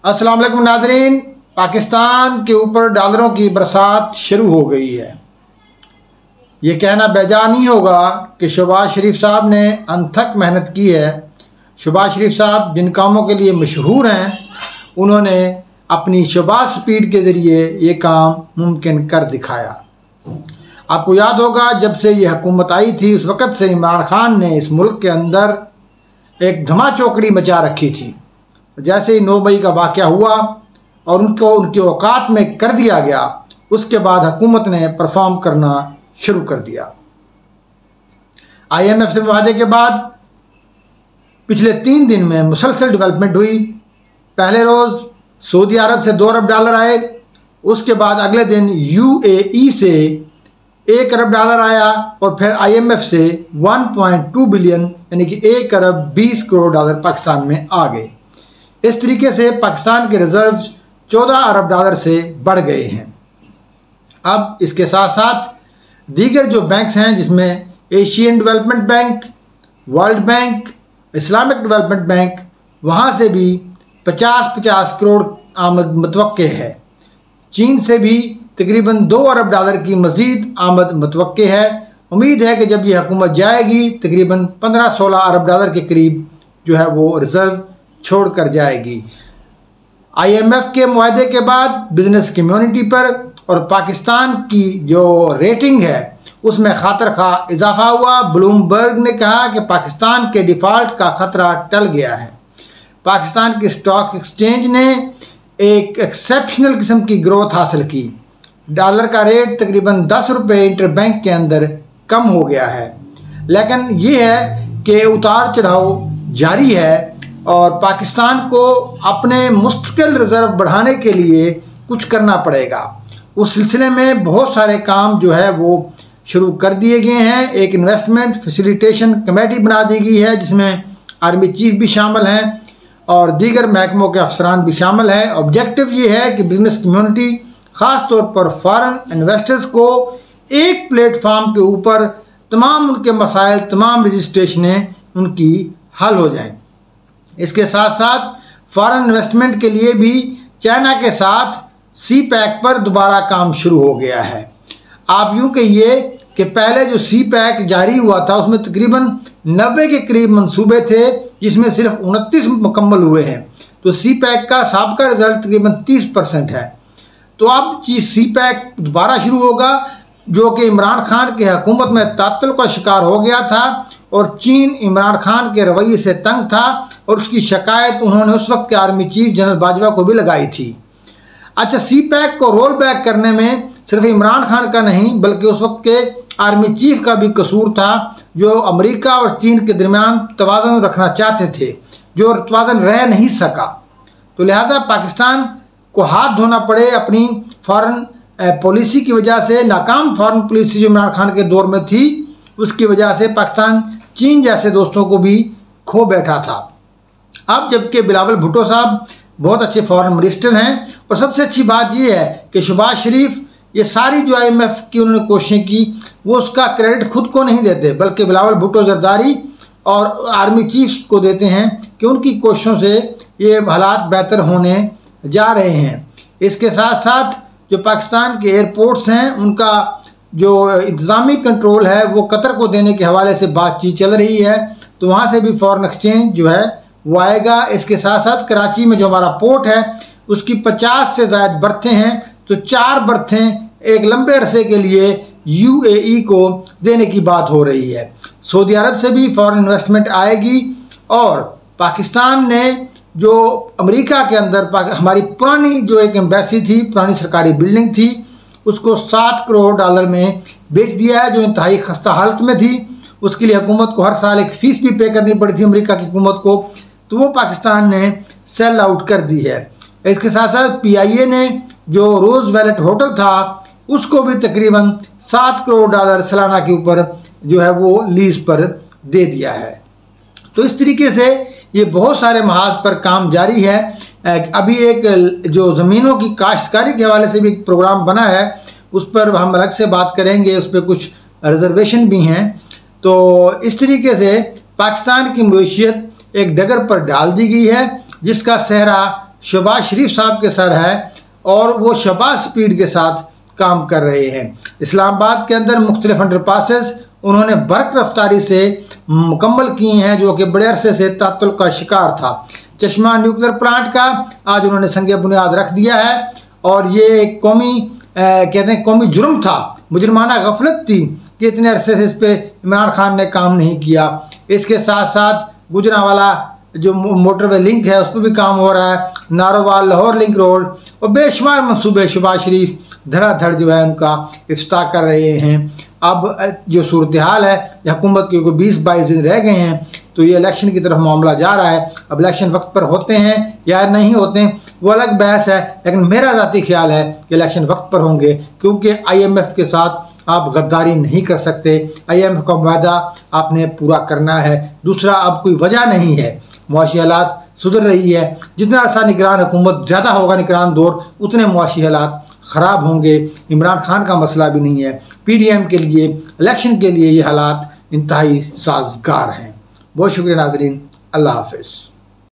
अस्सलाम वालेकुम नाज़रीन, पाकिस्तान के ऊपर डॉलरों की बरसात शुरू हो गई है। ये कहना बेजा नहीं होगा कि शहबाज शरीफ साहब ने अनथक मेहनत की है। शहबाज शरीफ साहब जिन कामों के लिए मशहूर हैं, उन्होंने अपनी शहबाज स्पीड के ज़रिए ये काम मुमकिन कर दिखाया। आपको याद होगा, जब से ये हुकूमत आई थी उस वक़्त से इमरान खान ने इस मुल्क के अंदर एक धमाचौकड़ी मचा रखी थी। जैसे ही 9 मई का वाक़या हुआ और उनको उनके औकात में कर दिया गया, उसके बाद हुकूमत ने परफॉर्म करना शुरू कर दिया। IMF से मुआहदे के बाद पिछले 3 दिन में मुसलसल डेवलपमेंट हुई। पहले रोज़ सऊदी अरब से $2 अरब आए, उसके बाद अगले दिन UAE से $1 अरब आया और फिर IMF से 1.2 बिलियन यानी कि $1 अरब 20 करोड़ पाकिस्तान में आ गए। इस तरीके से पाकिस्तान के रिजर्व $14 अरब से बढ़ गए हैं। अब इसके साथ साथ दीगर जो बैंक्स हैं, जिसमें Asian development bank, world bank, Islamic development bank, वहाँ से भी 50-50 करोड़ आमद मुतवक्के है। चीन से भी तकरीबन $2 अरब की मज़ीद आमद मुतवक्के है। उम्मीद है कि जब ये हुकूमत जाएगी तकरीबन 15-16 अरब के करीब जो है वो रिज़र्व छोड़ कर जाएगी। IMF के मुआहदे के बाद बिजनेस कम्युनिटी पर और पाकिस्तान की जो रेटिंग है उसमें खातर खा इजाफा हुआ। ब्लूमबर्ग ने कहा कि पाकिस्तान के डिफ़ॉल्ट का ख़तरा टल गया है। पाकिस्तान के स्टॉक एक्सचेंज ने एक एक्सेप्शनल किस्म की ग्रोथ हासिल की। डॉलर का रेट तकरीबन ₹10 इंटरबैंक के अंदर कम हो गया है। लेकिन ये है कि उतार चढ़ाव जारी है और पाकिस्तान को अपने मुस्तकिल रिज़र्व बढ़ाने के लिए कुछ करना पड़ेगा। उस सिलसिले में बहुत सारे काम जो है वो शुरू कर दिए गए हैं। एक इन्वेस्टमेंट फैसिलिटेशन कमेटी बना दी गई है, जिसमें आर्मी चीफ भी शामिल हैं और दीगर महकमों के अफसरान भी शामिल हैं। ऑब्जेक्टिव ये है कि बिज़नेस कम्युनिटी, ख़ास तौर पर फॉरेन इन्वेस्टर्स को एक प्लेटफार्म के ऊपर तमाम उनके मसाइल, तमाम रजिस्ट्रेशनें उनकी हल हो जाएं। इसके साथ साथ फॉरेन इन्वेस्टमेंट के लिए भी चाइना के साथ CPEC पर दोबारा काम शुरू हो गया है। आप यूँ कहिए कि पहले जो CPEC जारी हुआ था उसमें तकरीबन 90 के करीब मंसूबे थे, जिसमें सिर्फ 29 मुकम्मल हुए हैं। तो CPEC का साबका रिजल्ट तकरीबन 30% है। तो अब CPEC दोबारा शुरू होगा, जो कि इमरान खान की हुकूमत में तातुल का शिकार हो गया था और चीन इमरान खान के रवैये से तंग था और उसकी शिकायत उन्होंने उस वक्त के आर्मी चीफ जनरल बाजवा को भी लगाई थी। अच्छा, CPEC को रोल बैक करने में सिर्फ इमरान खान का नहीं बल्कि उस वक्त के आर्मी चीफ का भी कसूर था, जो अमेरिका और चीन के दरमियान तवाज़ुन रखना चाहते थे, जो तवाज़ुन रह नहीं सका। तो लिहाजा पाकिस्तान को हाथ धोना पड़े अपनी फॉरेन पॉलिसी की वजह से। नाकाम फॉरेन पॉलिसी जो इमरान खान के दौर में थी, उसकी वजह से पाकिस्तान चीन जैसे दोस्तों को भी खो बैठा था। अब जबकि बिलावल भुट्टो साहब बहुत अच्छे फॉरेन मिनिस्टर हैं और सबसे अच्छी बात यह है कि शहबाज शरीफ ये सारी जो IMF की उन्होंने कोशिशें की, वो उसका क्रेडिट खुद को नहीं देते बल्कि बिलावल भुट्टो जरदारी और आर्मी चीफ्स को देते हैं कि उनकी कोशिशों से ये हालात बेहतर होने जा रहे हैं। इसके साथ साथ जो पाकिस्तान के एयरपोर्ट्स हैं, उनका जो इंतज़ामी कंट्रोल है वो कतर को देने के हवाले से बातचीत चल रही है, तो वहाँ से भी फॉरेन एक्सचेंज जो है वो आएगा। इसके साथ साथ कराची में जो हमारा पोर्ट है उसकी 50 से ज़ायद बर्थें हैं, तो 4 बर्थें एक लंबे अरसे के लिए UAE को देने की बात हो रही है। सऊदी अरब से भी फॉरेन इन्वेस्टमेंट आएगी और पाकिस्तान ने जो अमेरिका के अंदर हमारी पुरानी जो एक एम्बेसी थी, पुरानी सरकारी बिल्डिंग थी, उसको $7 करोड़ में बेच दिया है, जो इंतहाई खस्ता हालत में थी। उसके लिए हुकूमत को हर साल एक फ़ीस भी पे करनी पड़ी थी अमेरिका की हुकूमत को, तो वो पाकिस्तान ने सेल आउट कर दी है। इसके साथ साथ PIA ने जो रोज़ वैलेट होटल था उसको भी तकरीबन $7 करोड़ सालाना के ऊपर जो है वो लीज़ पर दे दिया है। तो इस तरीके से ये बहुत सारे महाज पर काम जारी है। अभी एक जो ज़मीनों की काश्तकारी के हवाले से भी एक प्रोग्राम बना है, उस पर हम अलग से बात करेंगे, उस पर कुछ रिजर्वेशन भी हैं। तो इस तरीके से पाकिस्तान की मईशत एक डगर पर डाल दी गई है, जिसका सेहरा शहबाज शरीफ साहब के सर है और वो शहबाज स्पीड के साथ काम कर रहे हैं। इस्लामाबाद के अंदर मुख्तलिफ अंडरपासेस उन्होंने बर्क रफ्तारी से मुकम्मल किए हैं, जो कि बड़े अरसे से तातुल का शिकार था। चश्मा न्यूक्लियर प्लांट का आज उन्होंने संगे बुनियाद रख दिया है और ये एक कहते हैं कौमी जुर्म था, मुजरमाना गफलत थी कि इतने अरसे से इस पर इमरान खान ने काम नहीं किया। इसके साथ साथ गुजरांवाला जो मोटरवे लिंक है उस पर भी काम हो रहा है, नारोवाल लाहौर लिंक रोड और बेशुमार मनसूबे शहबाज शरीफ धड़ाधड़ जो है उनका इफ्ताह कर रहे हैं। अब जो सूरत हाल है, हुकूमत के 20-22 दिन रह गए हैं, तो ये इलेक्शन की तरफ मामला जा रहा है। अब इलेक्शन वक्त पर होते हैं या नहीं होते हैं वो अलग बहस है, लेकिन मेरा ज़ाती ख्याल है कि इलेक्शन वक्त पर होंगे, क्योंकि IMF के साथ आप गद्दारी नहीं कर सकते। IMF का वादा आपने पूरा करना है। दूसरा, अब कोई वजह नहीं है, मुआशी हालात सुधर रही है। जितना अर्सा निगरान हुकूमत ज़्यादा होगा निगरान दौर, उतने मुआशी हालात ख़राब होंगे। इमरान खान का मसला भी नहीं है, PDM के लिए इलेक्शन के लिए ये हालात इंतहाई साजगार हैं। बहुत शुक्रिया नाज़रीन, अल्लाह हाफ़िज़।